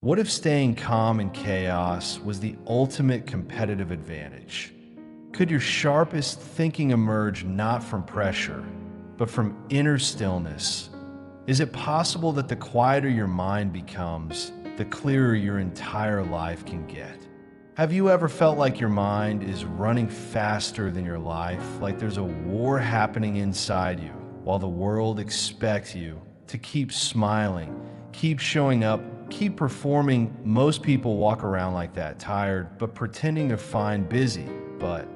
What if staying calm in chaos was the ultimate competitive advantage? Could your sharpest thinking emerge not from pressure, but from inner stillness? Is it possible that the quieter your mind becomes, the clearer your entire life can get? Have you ever felt like your mind is running faster than your life, like there's a war happening inside you, while the world expects you to keep smiling, keep showing up, keep performing? Most people walk around like that, tired, but pretending they're fine, busy, but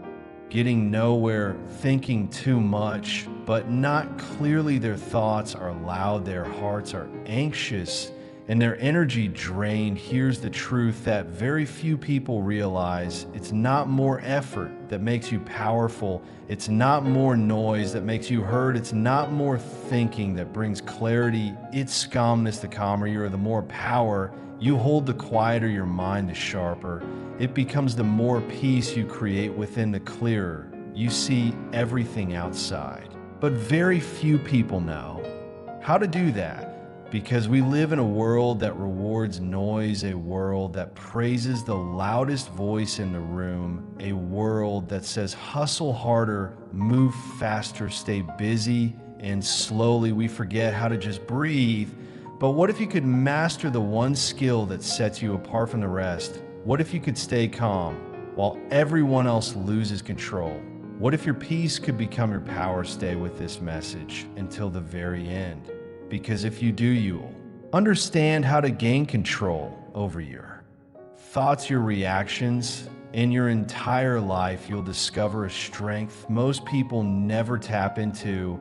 getting nowhere, thinking too much, but not clearly. Their thoughts are loud, their hearts are anxious, and their energy drained. Here's the truth that very few people realize. It's not more effort that makes you powerful. It's not more noise that makes you heard. It's not more thinking that brings clarity. It's calmness. The calmer you are, the more power you hold. The quieter your mind, the sharper it becomes. The more peace you create within, the clearer you see everything outside. But very few people know how to do that. Because we live in a world that rewards noise, a world that praises the loudest voice in the room, a world that says hustle harder, move faster, stay busy, and slowly we forget how to just breathe. But what if you could master the one skill that sets you apart from the rest? What if you could stay calm while everyone else loses control? What if your peace could become your power? Stay with this message until the very end. Because if you do, you'll understand how to gain control over your thoughts, your reactions, in your entire life. You'll discover a strength most people never tap into.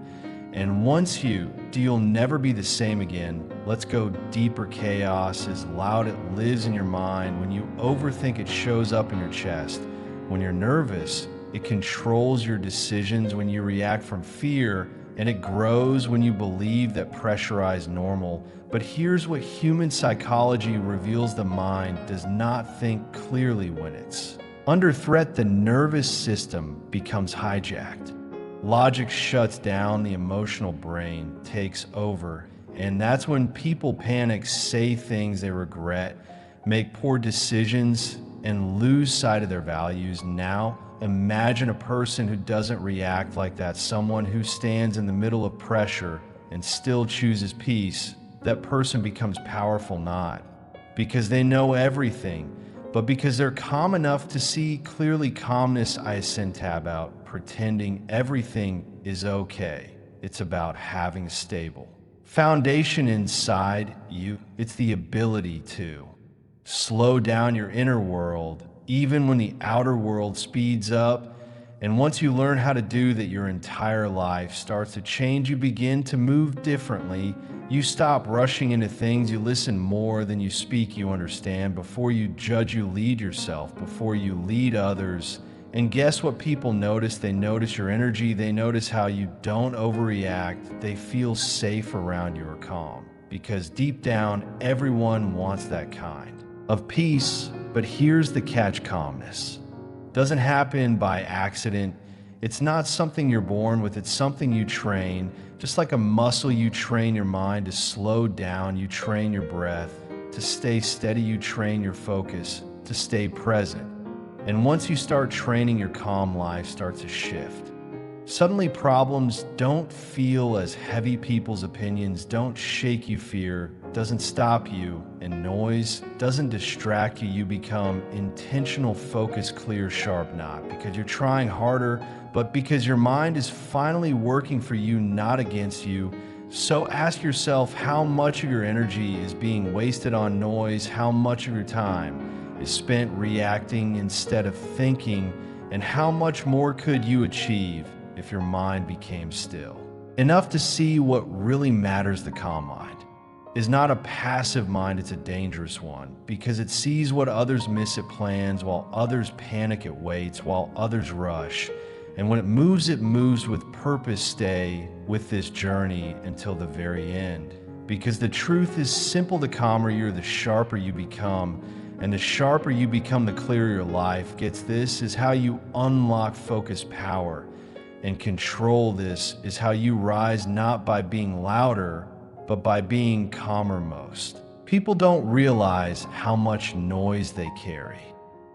And once you do, you'll never be the same again. Let's go deeper. Chaos is loud. It lives in your mind. When you overthink, it shows up in your chest. When you're nervous, it controls your decisions. When you react from fear, and it grows when you believe that pressurized normal. But here's what human psychology reveals: the mind does not think clearly when it's under threat. The nervous system becomes hijacked. Logic shuts down, the emotional brain takes over. And that's when people panic, say things they regret, make poor decisions, and lose sight of their values. Now, imagine a person who doesn't react like that, someone who stands in the middle of pressure and still chooses peace. That person becomes powerful not because they know everything, but because they're calm enough to see clearly. Calmness, I send tab out, pretending everything is okay. It's about having a stable foundation inside you. It's the ability to slow down your inner world even when the outer world speeds up. And once you learn how to do that, your entire life starts to change. You begin to move differently. You stop rushing into things. You listen more than you speak. You understand. Before you judge, you lead yourself. Before you lead others. And guess what people notice? They notice your energy. They notice how you don't overreact. They feel safe around your calm. Because deep down, everyone wants that kind of peace. But here's the catch: calmness doesn't happen by accident. It's not something you're born with. It's something you train. Just like a muscle, you train your mind to slow down. You train your breath to stay steady. You train your focus to stay present. And once you start training, your calm life starts to shift. Suddenly, problems don't feel as heavy. People's opinions don't shake you. Fear doesn't stop you, and noise doesn't distract you. You become intentional, focused, clear, sharp, not because you're trying harder, but because your mind is finally working for you, not against you. So ask yourself, how much of your energy is being wasted on noise? How much of your time is spent reacting instead of thinking? And how much more could you achieve if your mind became still enough to see what really matters? The calm mind is not a passive mind. It's a dangerous one because it sees what others miss. It plans while others panic. It waits while others rush. And when it moves with purpose. Stay with this journey until the very end, because the truth is simple: the calmer you're, the sharper you become. And the sharper you become, the clearer your life gets. This is how you unlock focus, power, and control. This is how you rise, not by being louder, but by being calmer most. People don't realize how much noise they carry.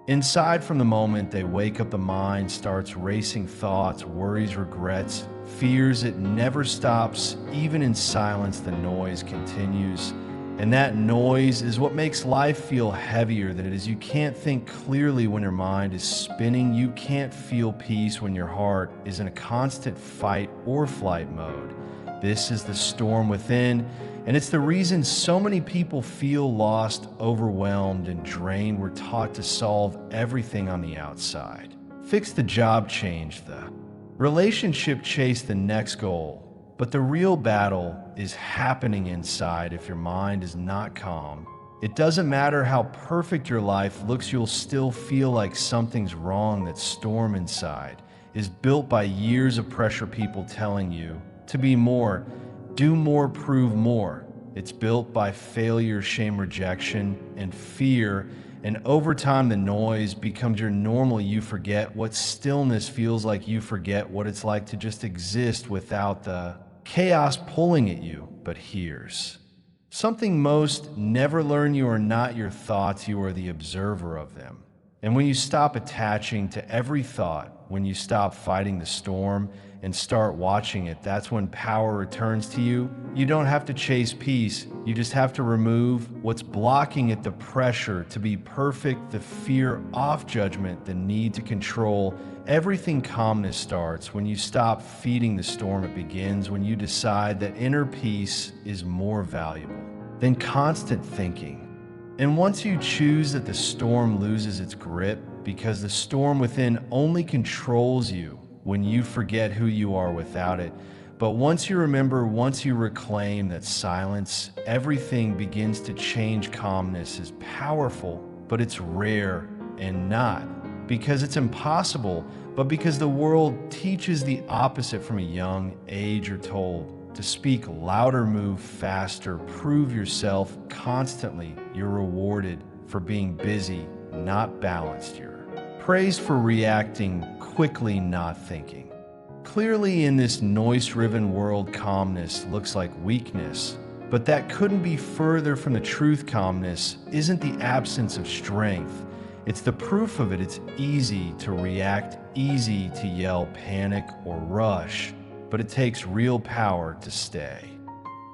Inside, from the moment they wake up, the mind starts racing thoughts, worries, regrets, fears. It never stops. Even in silence, the noise continues. And that noise is what makes life feel heavier than it is. You can't think clearly when your mind is spinning. You can't feel peace when your heart is in a constant fight or flight mode. This is the storm within, and it's the reason so many people feel lost, overwhelmed, and drained. We're taught to solve everything on the outside. Fix the job, change the relationship, chase the next goal. But the real battle is happening inside. If your mind is not calm, it doesn't matter how perfect your life looks, you'll still feel like something's wrong. That storm inside is built by years of pressure, people telling you to be more, do more, prove more. It's built by failure, shame, rejection, and fear. And over time, the noise becomes your normal. You forget what stillness feels like. You forget what it's like to just exist without the chaos pulling at you. But here's something most never learn: you are not your thoughts, you are the observer of them. And when you stop attaching to every thought, when you stop fighting the storm and start watching it, that's when power returns to you. You don't have to chase peace. You just have to remove what's blocking it: the pressure to be perfect, the fear of judgment, the need to control everything. Calmness starts when you stop feeding the storm. It begins when you decide that inner peace is more valuable than constant thinking. And once you choose that, the storm loses its grip, because the storm within only controls you when you forget who you are without it. But once you remember, once you reclaim that silence, everything begins to change. Calmness is powerful, but it's rare, and not because it's impossible, but because the world teaches the opposite. From a young age, you're told to speak louder, move faster, prove yourself constantly. You're rewarded for being busy, not balanced. You're praised for reacting quickly, not thinking clearly. In this noise-driven world, calmness looks like weakness, but that couldn't be further from the truth. Calmness isn't the absence of strength, it's the proof of it. It's easy to react, easy to yell, panic, or rush, but it takes real power to stay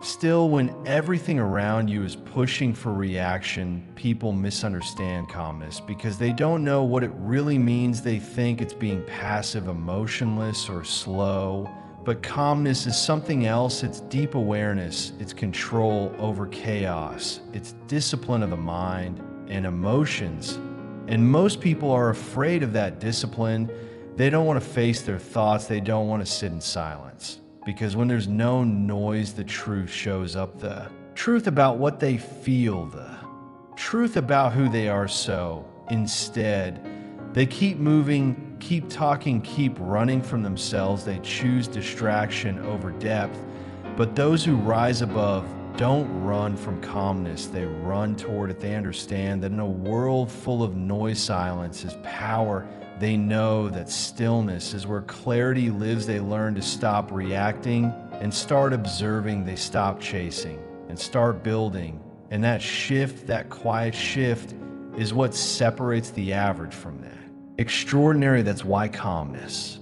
still when everything around you is pushing for reaction. People misunderstand calmness because they don't know what it really means. They think it's being passive, emotionless, or slow. But calmness is something else. It's deep awareness. It's control over chaos. It's discipline of the mind and emotions. And most people are afraid of that discipline. They don't want to face their thoughts. They don't want to sit in silence. Because when there's no noise, the truth shows up. The truth about what they feel, the truth about who they are. So instead, they keep moving, keep talking, keep running from themselves. They choose distraction over depth. But those who rise above don't run from calmness. They run toward it. They understand that in a world full of noise, silence is power. They know that stillness is where clarity lives. They learn to stop reacting and start observing. They stop chasing and start building. And that shift, that quiet shift, is what separates the average from that extraordinary. That's why calmness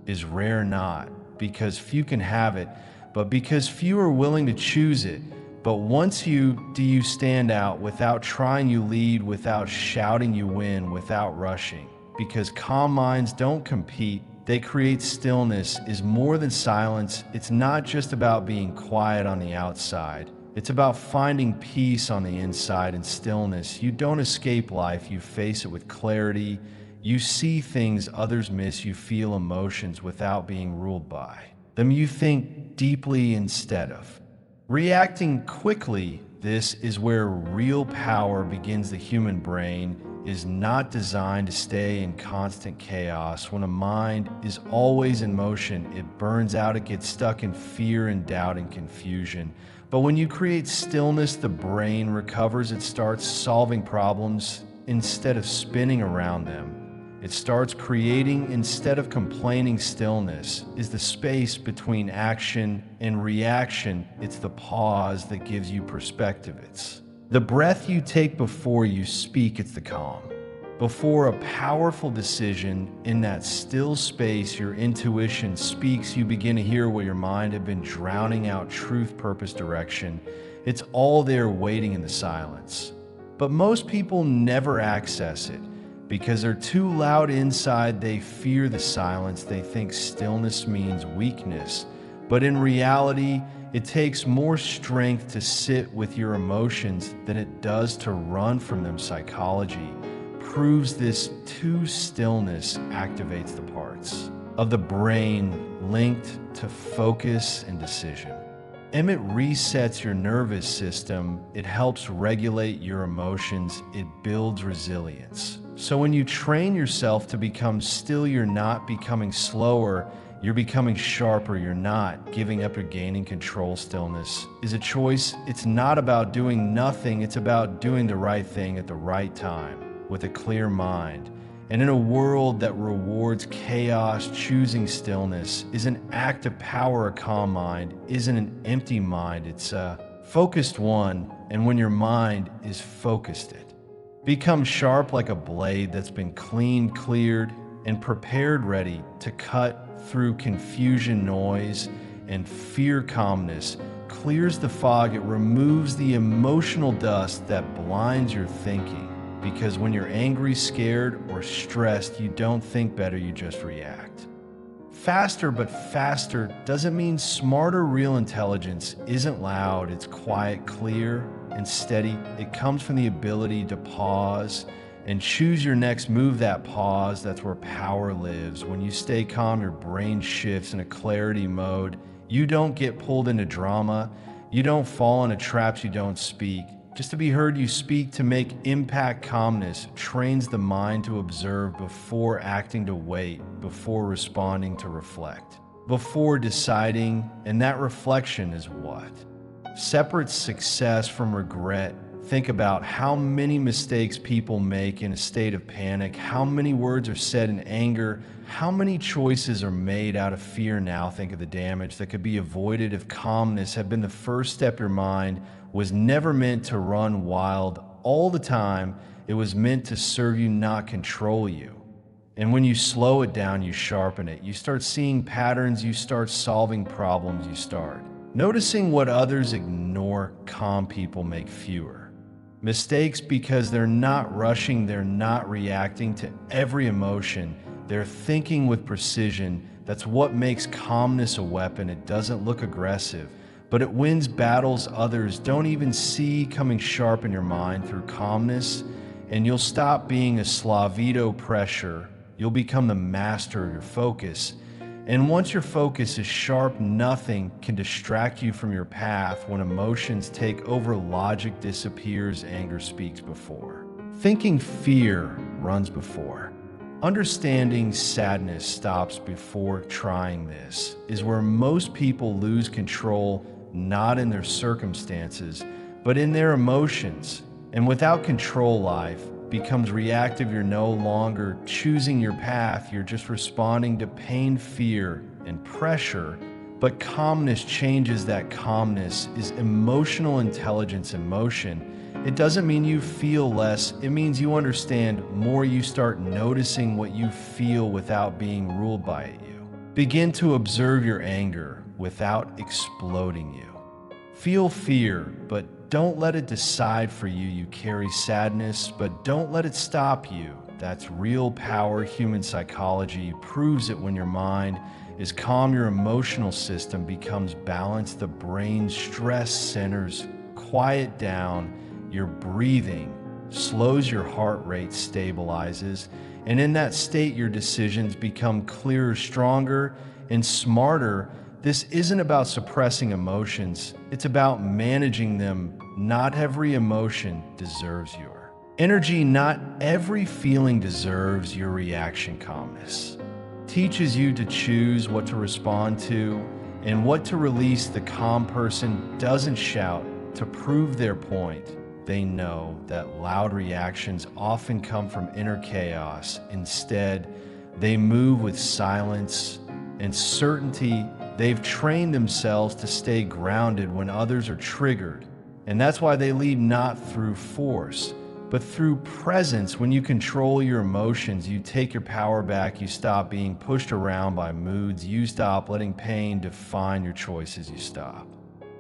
is rare, not because few can have it, but because few are willing to choose it. But once you stand out. Without trying, you lead. Without shouting, you win. Without rushing. Because calm minds don't compete, they create. Stillness is more than silence. It's not just about being quiet on the outside. It's about finding peace on the inside. In stillness, you don't escape life, you face it with clarity. You see things others miss. You feel emotions without being ruled by them. You think deeply instead of reacting quickly. This is where real power begins. The human brain is not designed to stay in constant chaos. When a mind is always in motion, it burns out. It gets stuck in fear and doubt and confusion. But when you create stillness, the brain recovers. It starts solving problems instead of spinning around them. It starts creating instead of complaining. Stillness is the space between action and reaction. It's the pause that gives you perspective. It's The breath you take before you speak, it's the calm. Before a powerful decision, in that still space, your intuition speaks. You begin to hear what your mind had been drowning out: truth, purpose, direction. It's all there waiting in the silence. But most people never access it because they're too loud inside. They fear the silence. They think stillness means weakness. But in reality, it takes more strength to sit with your emotions than it does to run from them. Psychology proves this too. Stillness activates the parts of the brain linked to focus and decision. And it resets your nervous system. It helps regulate your emotions. It builds resilience. So when you train yourself to become still, you're not becoming slower, you're becoming sharper. You're not giving up, you're gaining control. Stillness is a choice. It's not about doing nothing. It's about doing the right thing at the right time with a clear mind. And in a world that rewards chaos, choosing stillness is an act of power. A calm mind isn't an empty mind. It's a focused one. And when your mind is focused, it becomes sharp like a blade that's been cleaned, cleared, and prepared, ready to cut through confusion, noise, and fear. Calmness clears the fog. It removes the emotional dust that blinds your thinking. Because when you're angry, scared, or stressed, you don't think better, you just react. Faster, but faster doesn't mean smarter. Real intelligence isn't loud, it's quiet, clear, and steady. It comes from the ability to pause and choose your next move. That pause, that's where power lives. When you stay calm, your brain shifts in a clarity mode. You don't get pulled into drama. You don't fall into traps. You don't speak just to be heard. You speak to make impact. Calmness trains the mind to observe before acting, to wait before responding, to reflect before deciding. And that reflection is what separates success from regret. Think about how many mistakes people make in a state of panic, how many words are said in anger, how many choices are made out of fear. Now think of the damage that could be avoided if calmness had been the first step. Your mind was never meant to run wild all the time. It was meant to serve you, not control you. And when you slow it down, you sharpen it. You start seeing patterns. You start solving problems. You start noticing what others ignore. Calm people make fewer mistakes because they're not rushing. They're not reacting to every emotion. They're thinking with precision. That's what makes calmness a weapon. It doesn't look aggressive, but it wins battles others don't even see coming. Sharpen your mind through calmness, and you'll stop being a slavito pressure. You'll become the master of your focus. And once your focus is sharp, nothing can distract you from your path. When emotions take over, logic disappears, anger speaks before thinking, fear runs before understanding, sadness stops before trying. This is where most people lose control, not in their circumstances, but in their emotions. And without control, life becomes reactive. You're no longer choosing your path. You're just responding to pain, fear, and pressure. But calmness changes that. Calmness is emotional intelligence in motion. It doesn't mean you feel less. It means you understand more. You start noticing what you feel without being ruled by it. You begin to observe your anger without exploding you. Feel fear, but don't let it decide for you. You carry sadness, but don't let it stop you. That's real power. Human psychology proves it. When your mind is calm, your emotional system becomes balanced. The brain's stress centers quiet down. Your breathing slows, your heart rate stabilizes. And in that state, your decisions become clearer, stronger, and smarter. This isn't about suppressing emotions. It's about managing them. Not every emotion deserves your energy. Not every feeling deserves your reaction. Calmness teaches you to choose what to respond to and what to release. The calm person doesn't shout to prove their point. They know that loud reactions often come from inner chaos. Instead, they move with silence and certainty. They've trained themselves to stay grounded when others are triggered. And that's why they lead not through force, but through presence. When you control your emotions, you take your power back, you stop being pushed around by moods, you stop letting pain define your choices, you stop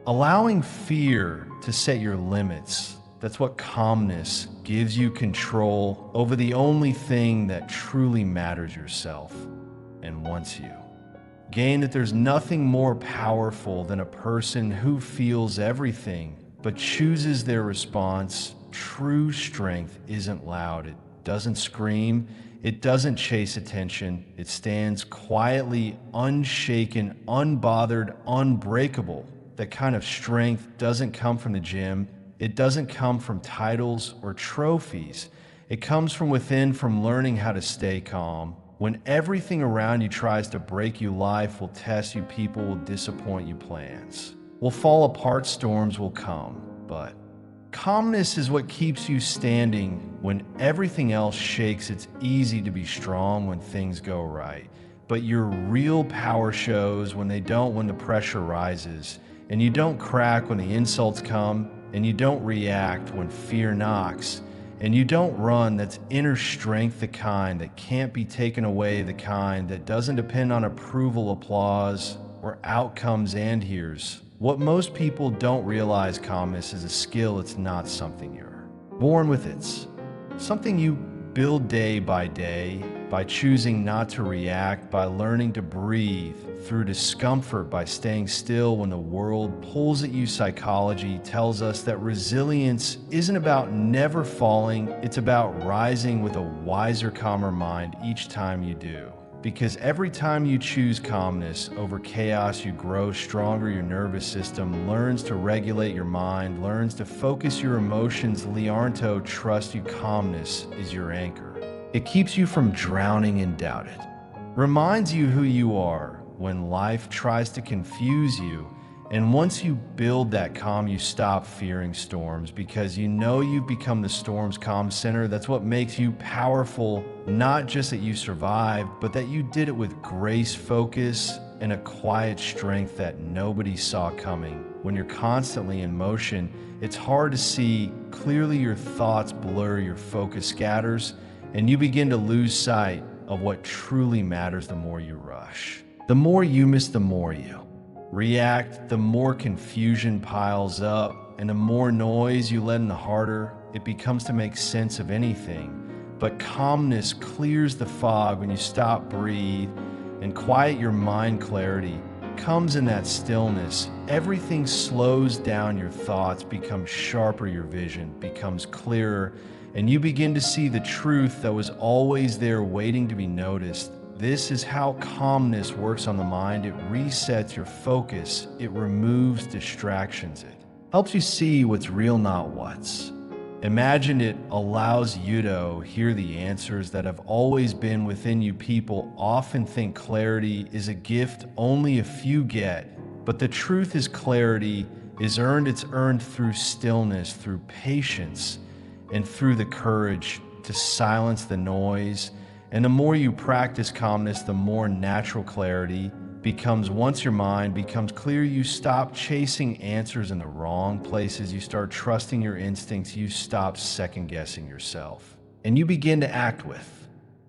allowing fear to set your limits. That's what calmness gives you control over the only thing that truly matters, yourself. And once you gain that, there's nothing more powerful than a person who feels everything but chooses their response. True strength isn't loud. It doesn't scream. It doesn't chase attention. It stands quietly, unshaken, unbothered, unbreakable. That kind of strength doesn't come from the gym. It doesn't come from titles or trophies. It comes from within, from learning how to stay calm. When everything around you tries to break you, life will test you, people will disappoint you, plans will fall apart, storms will come. But calmness is what keeps you standing when everything else shakes. It's easy to be strong when things go right, but your real power shows when they don't, when the pressure rises. And you don't crack when the insults come, and you don't react when fear knocks, and you don't run. That's inner strength, the kind that can't be taken away, the kind that doesn't depend on approval, applause, or outcomes. And here's what most people don't realize: calmness is a skill. It's not something you're born with. It's something you build day by day, by choosing not to react, by learning to breathe through discomfort, by staying still when the world pulls at you. Psychology tells us that resilience isn't about never falling, it's about rising with a wiser, calmer mind each time you do. Because every time you choose calmness over chaos, you grow stronger. Your nervous system learns to regulate your mind, learns to focus your emotions. Leonardo trusts you. Calmness is your anchor. It keeps you from drowning in doubt. It reminds you who you are when life tries to confuse you. And once you build that calm, you stop fearing storms, because you know you've become the storm's calm center. That's what makes you powerful, not just that you survived, but that you did it with grace, focus, and a quiet strength that nobody saw coming. When you're constantly in motion, it's hard to see clearly. Your thoughts blur, your focus scatters, and you begin to lose sight of what truly matters. The more you rush, the more you miss, the more you react, the more confusion piles up, and the more noise you let in, the harder it becomes to make sense of anything. But calmness clears the fog. When you stop, breathe, and quiet your mind, clarity comes in that stillness. Everything slows down, your thoughts become sharper, your vision becomes clearer, and you begin to see the truth that was always there, waiting to be noticed. This is how calmness works on the mind. It resets your focus. It removes distractions. It helps you see what's real, not what's imagined. It allows you to hear the answers that have always been within you. People often think clarity is a gift only a few get, but the truth is clarity is earned. It's earned through stillness, through patience, and through the courage to silence the noise. And the more you practice calmness, the more natural clarity becomes. Once your mind becomes clear, you stop chasing answers in the wrong places. You start trusting your instincts. You stop second-guessing yourself. And you begin to act with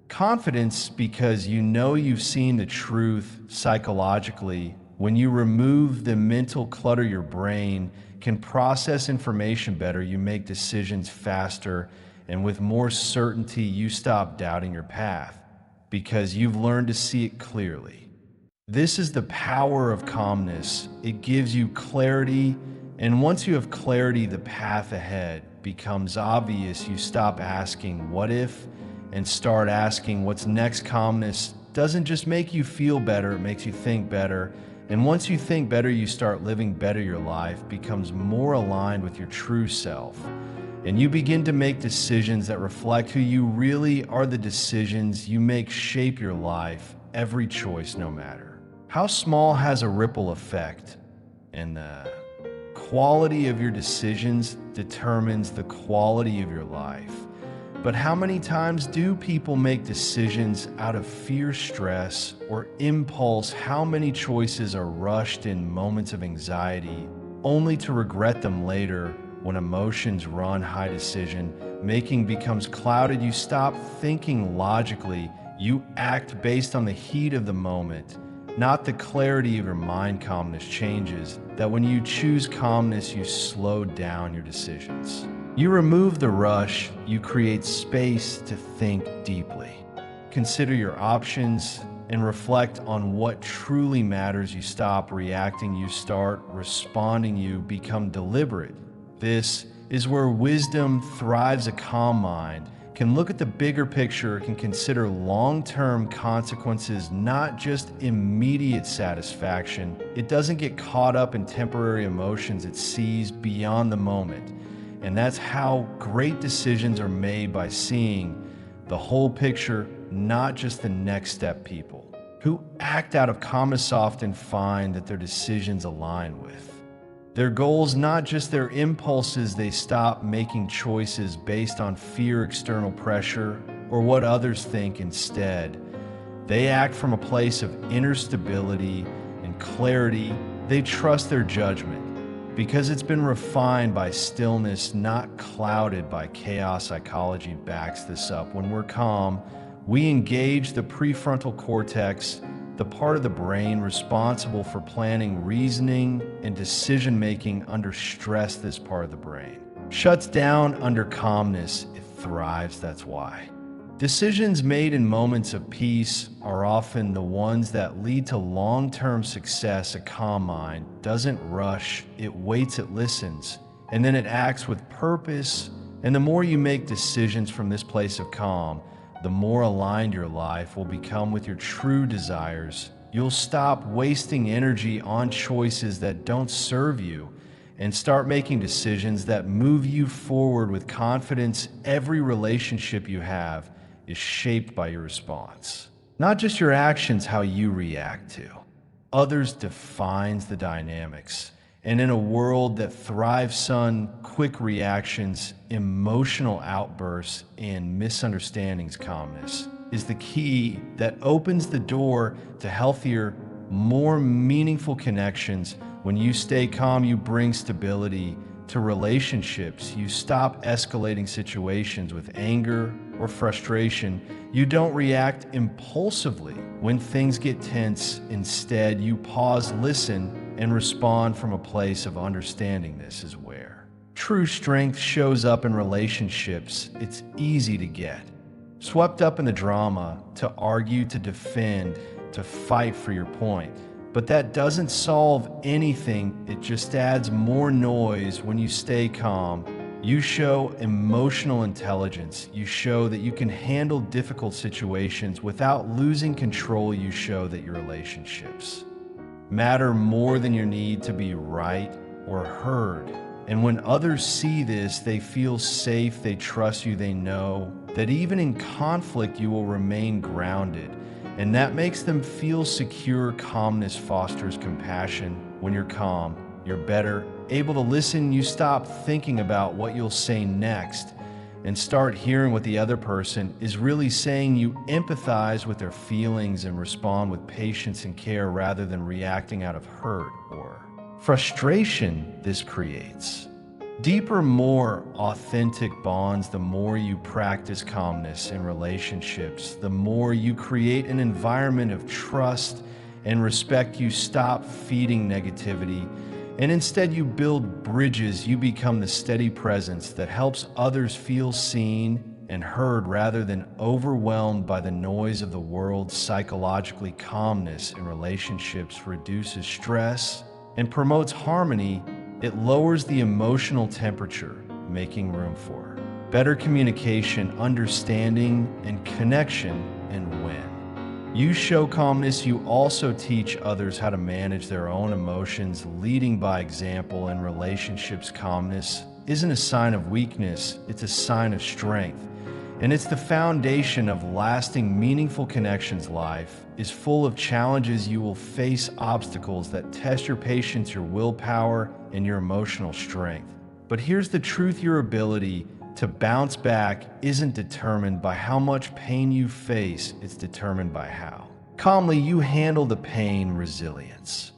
confidence, because you know you've seen the truth. Psychologically, when you remove the mental clutter, your brain can process information better. You make decisions faster, and with more certainty. You stop doubting your path, because you've learned to see it clearly. This is the power of calmness. It gives you clarity, and once you have clarity, the path ahead becomes obvious. You stop asking what if and start asking what's next. Calmness doesn't just make you feel better, it makes you think better. And once you think better, you start living better. Your life becomes more aligned with your true self, and you begin to make decisions that reflect who you really are. The decisions you make shape your life. Every choice, no matter how small, has a ripple effect, and the quality of your decisions determines the quality of your life. But how many times do people make decisions out of fear, stress, or impulse? How many choices are rushed in moments of anxiety, only to regret them later? When emotions run high, decision making becomes clouded. You stop thinking logically. You act based on the heat of the moment, not the clarity of your mind. Calmness changes that when you choose calmness, you slow down your decisions. You remove the rush. You create space to think deeply. Consider your options and reflect on what truly matters. You stop reacting. You start responding. You become deliberate. This is where wisdom thrives. A calm mind can look at the bigger picture, can consider long-term consequences, not just immediate satisfaction. It doesn't get caught up in temporary emotions. It sees beyond the moment. And that's how great decisions are made, by seeing the whole picture, not just the next step. People who act out of calmness often find that their decisions align with their goals, not just their impulses. They stop making choices based on fear, external pressure, or what others think. Instead, they act from a place of inner stability and clarity. They trust their judgment because it's been refined by stillness, not clouded by chaos. Psychology backs this up. When we're calm, we engage the prefrontal cortex, the part of the brain responsible for planning, reasoning, and decision-making under stress. This part of the brain shuts down. Under calmness, it thrives. That's why decisions made in moments of peace are often the ones that lead to long-term success. A calm mind doesn't rush. It waits, it listens, and then it acts with purpose. And the more you make decisions from this place of calm, the more aligned your life will become with your true desires. You'll stop wasting energy on choices that don't serve you and start making decisions that move you forward with confidence. Every relationship you have is shaped by your response, not just your actions. How you react to others defines the dynamics. And in a world that thrives on quick reactions, emotional outbursts, and misunderstandings, calmness is the key that opens the door to healthier, more meaningful connections. When you stay calm, you bring stability to relationships. You stop escalating situations with anger or frustration. You don't react impulsively when things get tense. Instead, you pause, listen, and respond from a place of understanding. This is where true strength shows up in relationships. It's easy to get swept up in the drama, to argue, to defend, to fight for your point. But that doesn't solve anything. It just adds more noise. When you stay calm, you show emotional intelligence. You show that you can handle difficult situations without losing control. You show that your relationships matter more than your need to be right or heard. And when others see this, they feel safe, they trust you, they know that even in conflict you will remain grounded. And that makes them feel secure. Calmness fosters compassion. When you're calm, you're better able to listen. You stop thinking about what you'll say next and start hearing what the other person is really saying. You empathize with their feelings and respond with patience and care rather than reacting out of hurt or frustration. This creates deeper, more authentic bonds. The more you practice calmness in relationships, the more you create an environment of trust and respect. You stop feeding negativity, and instead you build bridges. You become the steady presence that helps others feel seen and heard rather than overwhelmed by the noise of the world. Psychologically, calmness in relationships reduces stress and promotes harmony. It lowers the emotional temperature, making room for better communication, understanding, and connection. And when you show calmness, you also teach others how to manage their own emotions, leading by example. In relationships, calmness isn't a sign of weakness, it's a sign of strength. And it's the foundation of lasting, meaningful connections. Life is full of challenges. You will face obstacles that test your patience, your willpower, and your emotional strength. But here's the truth: your ability to bounce back isn't determined by how much pain you face, it's determined by how calmly you handle the pain. Resilience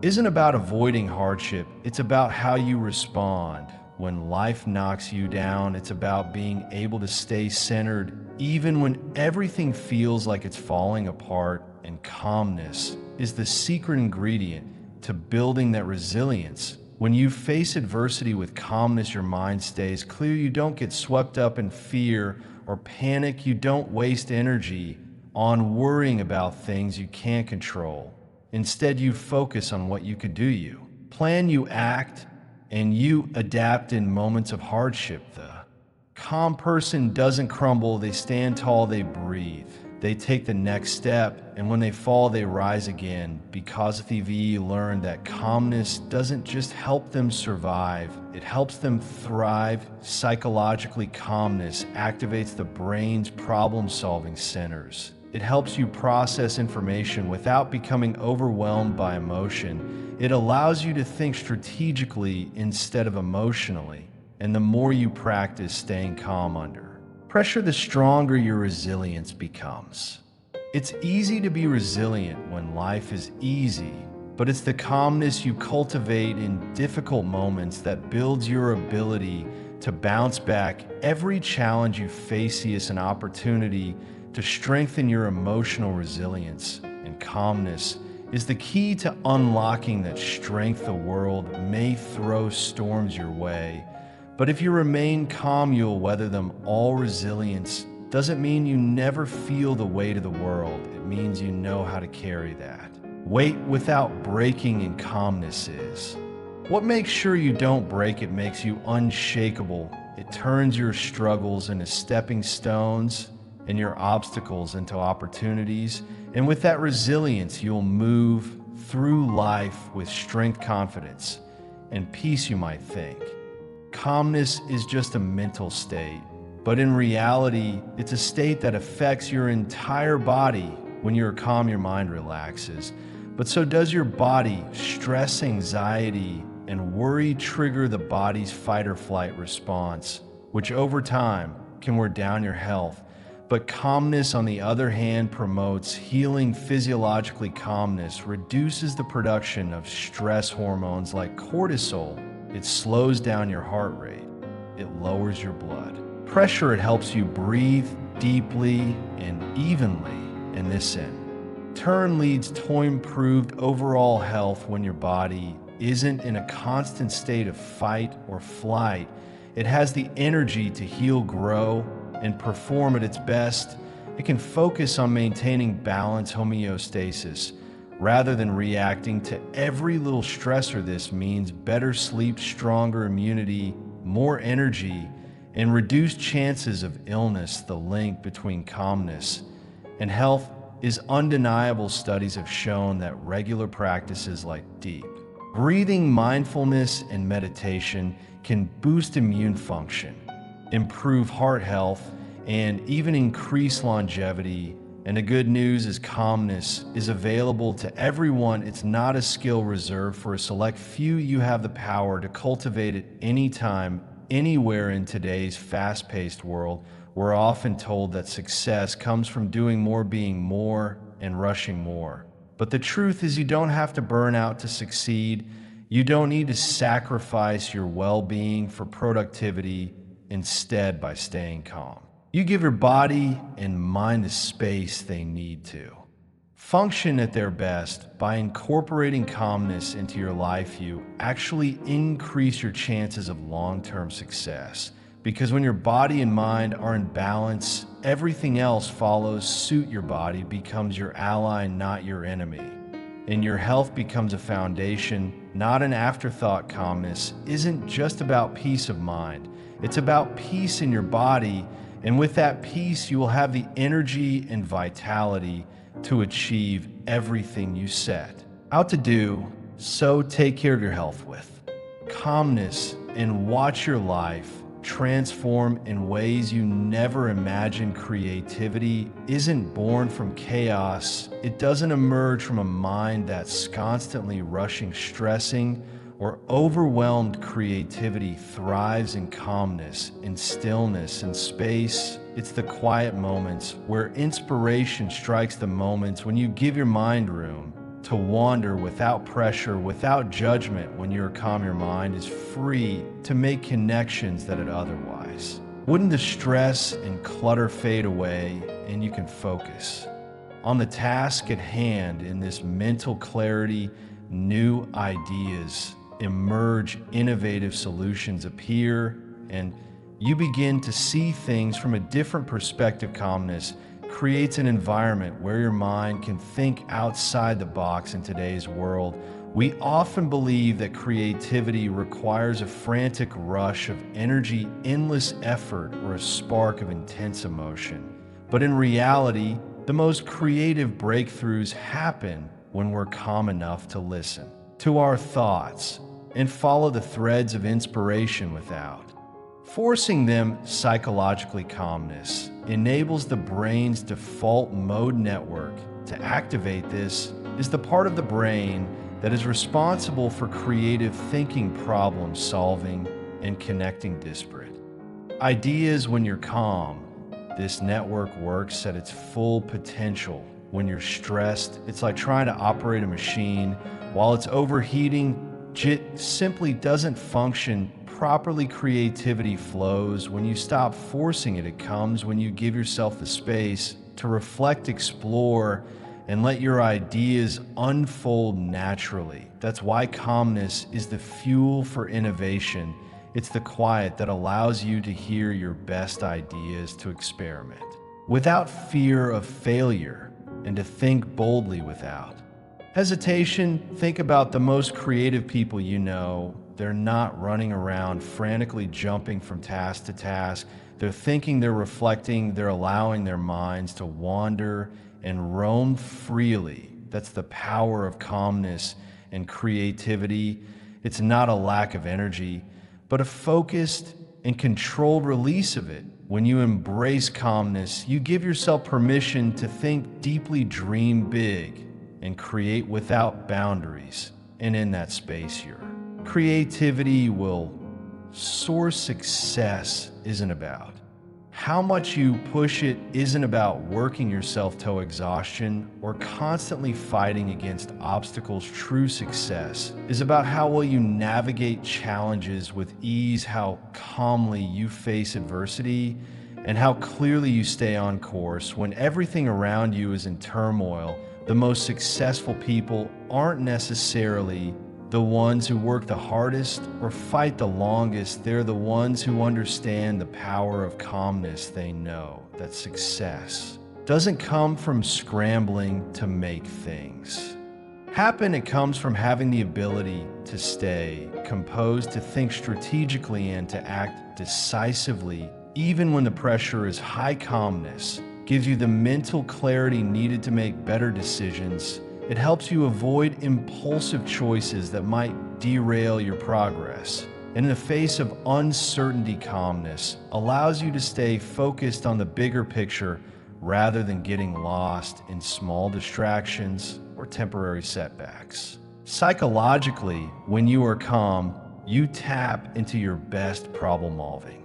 isn't about avoiding hardship, it's about how you respond When life knocks you down, it's about being able to stay centered even when everything feels like it's falling apart, and calmness is the secret ingredient to building that resilience. When you face adversity with calmness, your mind stays clear. You don't get swept up in fear or panic. You don't waste energy on worrying about things you can't control. Instead, you focus on what you could do. You plan, you act, and you adapt in moments of hardship. The calm person doesn't crumble, they stand tall, they breathe. They take the next step, and when they fall, they rise again. Because of TV learned that calmness doesn't just help them survive, it helps them thrive. Psychologically, calmness activates the brain's problem-solving centers. It helps you process information without becoming overwhelmed by emotion. It allows you to think strategically instead of emotionally. And the more you practice staying calm under pressure, the stronger your resilience becomes. It's easy to be resilient when life is easy, but it's the calmness you cultivate in difficult moments that builds your ability to bounce back. Every challenge you face is an opportunity to strengthen your emotional resilience, and calmness is the key to unlocking that strength. The world may throw storms your way, but if you remain calm, you'll weather them all. Resilience doesn't mean you never feel the weight of the world. It means you know how to carry that weight without breaking, and calmness is what makes sure you don't break. It makes you unshakable. It turns your struggles into stepping stones and your obstacles into opportunities. And with that resilience, you'll move through life with strength, confidence, and peace. You might think calmness is just a mental state, but in reality, it's a state that affects your entire body. When you're calm, your mind relaxes, but so does your body. Stress, anxiety, and worry trigger the body's fight or flight response, which over time can wear down your health. But calmness, on the other hand, promotes healing. Physiologically, calmness reduces the production of stress hormones like cortisol. It slows down your heart rate. It lowers your blood pressure. It helps you breathe deeply and evenly, and this in turn leads to improved overall health. When your body isn't in a constant state of fight or flight, it has the energy to heal, grow, and perform at its best. It can focus on maintaining balance, homeostasis, rather than reacting to every little stressor. This means better sleep, stronger immunity, more energy, and reduced chances of illness. The link between calmness and health is undeniable. Studies have shown that regular practices like deep breathing, mindfulness, and meditation can boost immune function, improve heart health, and even increase longevity. And the good news is calmness is available to everyone. It's not a skill reserved for a select few. You have the power to cultivate it anytime, anywhere. In today's fast-paced world, we're often told that success comes from doing more, being more, and rushing more. But the truth is, you don't have to burn out to succeed. You don't need to sacrifice your well-being for productivity. Instead, by staying calm, you give your body and mind the space they need to function at their best. By incorporating calmness into your life, you actually increase your chances of long-term success. Because when your body and mind are in balance, everything else follows suit. Your body becomes your ally, not your enemy. And your health becomes a foundation, not an afterthought. Calmness isn't just about peace of mind. It's about peace in your body. And with that peace, you will have the energy and vitality to achieve everything you set out to do. So take care of your health with calmness and watch your life transform in ways you never imagined. Creativity isn't born from chaos. It doesn't emerge from a mind that's constantly rushing, stressing, or overwhelmed. Creativity thrives in calmness, in stillness, in space. It's the quiet moments where inspiration strikes, the moments when you give your mind room to wander without pressure, without judgment when you're calm. Your mind is free to make connections that it otherwise wouldn't. The stress and clutter fade away, and you can focus on the task at hand. In this mental clarity, new ideas emerge, innovative solutions appear, and you begin to see things from a different perspective. Calmness creates an environment where your mind can think outside the box. In today's world, we often believe that creativity requires a frantic rush of energy, endless effort, or a spark of intense emotion. But in reality, the most creative breakthroughs happen when we're calm enough to listen to our thoughts and follow the threads of inspiration without forcing them. Psychologically, calmness enables the brain's default mode network to activate. This is the part of the brain that is responsible for creative thinking, problem solving, and connecting disparate ideas. When you're calm, this network works at its full potential. When you're stressed, it's like trying to operate a machine while it's overheating. It simply doesn't function properly. Creativity flows when you stop forcing it. It comes when you give yourself the space to reflect, explore, and let your ideas unfold naturally. That's why calmness is the fuel for innovation. It's the quiet that allows you to hear your best ideas, to experiment without fear of failure, and to think boldly without hesitation. Think about the most creative people you know. They're not running around frantically jumping from task to task. They're thinking, they're reflecting, they're allowing their minds to wander and roam freely. That's the power of calmness and creativity. It's not a lack of energy, but a focused and controlled release of it. When you embrace calmness, you give yourself permission to think deeply, dream big, and create without boundaries. And in that space, your creativity will soar. Success isn't about how much you push it, isn't about working yourself to exhaustion or constantly fighting against obstacles. True success is about how well you navigate challenges with ease, how calmly you face adversity, and how clearly you stay on course when everything around you is in turmoil. The most successful people aren't necessarily the ones who work the hardest or fight the longest. They're the ones who understand the power of calmness. They know that success doesn't come from scrambling to make things happen. It comes from having the ability to stay composed, to think strategically, and to act decisively even when the pressure is high. Calmness gives you the mental clarity needed to make better decisions. It helps you avoid impulsive choices that might derail your progress. And in the face of uncertainty, calmness allows you to stay focused on the bigger picture rather than getting lost in small distractions or temporary setbacks. Psychologically, when you are calm, you tap into your best problem-solving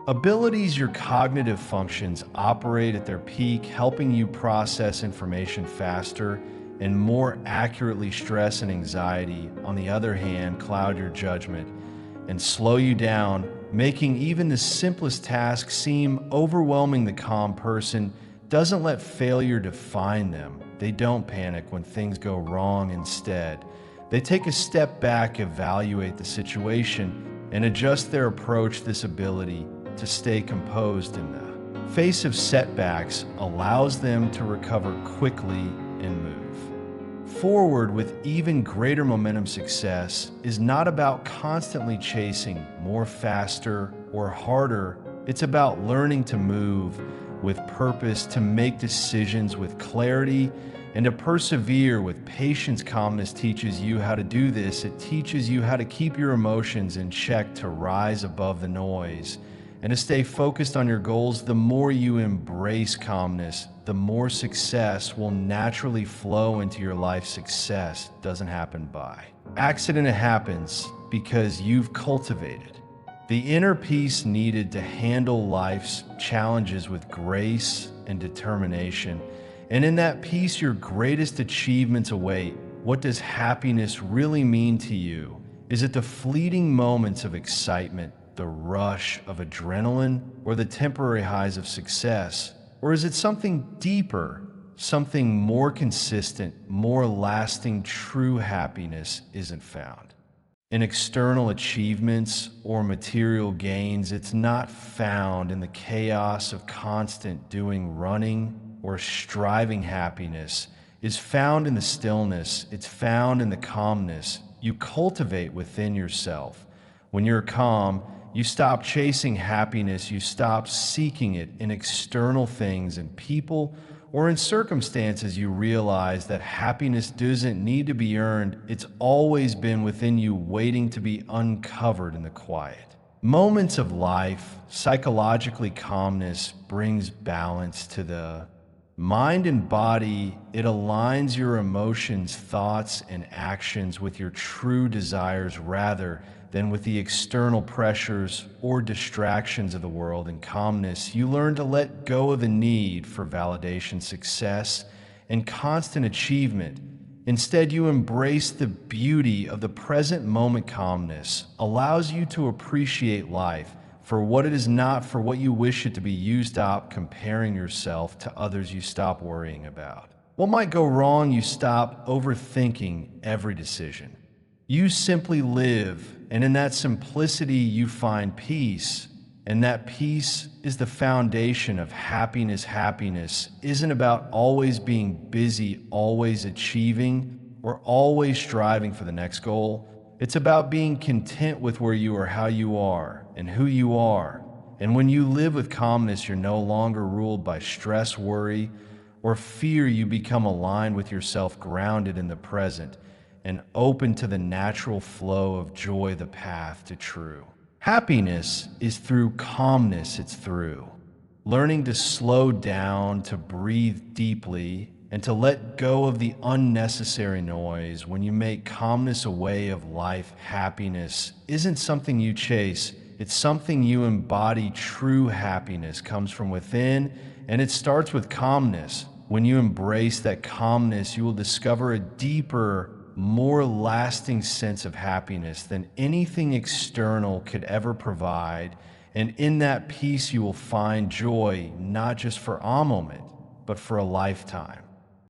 abilities. Your cognitive functions operate at their peak, helping you process information faster and more accurately. Stress and anxiety, on the other hand, cloud your judgment and slow you down, making even the simplest tasks seem overwhelming. The calm person doesn't let failure define them. They don't panic when things go wrong. Instead, they take a step back, evaluate the situation, and adjust their approach. This ability to stay composed in the face of setbacks allows them to recover quickly and move forward with even greater momentum. Success is not about constantly chasing more, faster, or harder. It's about learning to move with purpose, to make decisions with clarity, and to persevere with patience. Calmness teaches you how to do this. It teaches you how to keep your emotions in check, to rise above the noise, and to stay focused on your goals. The more you embrace calmness, the more success will naturally flow into your life. Success doesn't happen by accident. It happens because you've cultivated the inner peace needed to handle life's challenges with grace and determination. And in that peace, your greatest achievements await. what does happiness really mean to you? Is it the fleeting moments of excitement, the rush of adrenaline, or the temporary highs of success? Or is it something deeper, something more consistent, more lasting? True happiness isn't found in external achievements or material gains. It's not found in the chaos of constant doing, running, or striving. Happiness is found in the stillness. It's found in the calmness you cultivate within yourself. When you're calm, you stop chasing happiness. You stop seeking it in external things and people or in circumstances. You realize that happiness doesn't need to be earned. It's always been within you, waiting to be uncovered in the quiet moments of life. Psychologically, calmness brings balance to the mind and body. It aligns your emotions, thoughts, and actions with your true desires rather than with the external pressures or distractions of the world. In calmness, you learn to let go of the need for validation, success, and constant achievement. Instead, you embrace the beauty of the present moment. Calmness allows you to appreciate life for what it is, not for what you wish it to be. You stop comparing yourself to others. You stop worrying about what might go wrong. You stop overthinking every decision. You simply live, and in that simplicity you find peace. And that peace is the foundation of happiness. Happiness isn't about always being busy, always achieving, or always striving for the next goal. It's about being content with where you are, how you are, and who you are. And when you live with calmness, you're no longer ruled by stress, worry, or fear. You become aligned with yourself, grounded in the present, and open to the natural flow of joy, the path to true happiness is through calmness. It's through learning to slow down, to breathe deeply, and to let go of the unnecessary noise. When you make calmness a way of life, happiness isn't something you chase, it's something you embody. True happiness comes from within, and it starts with calmness. When you embrace that calmness, you will discover a deeper, more lasting sense of happiness than anything external could ever provide. And in that peace, you will find joy, not just for a moment, but for a lifetime.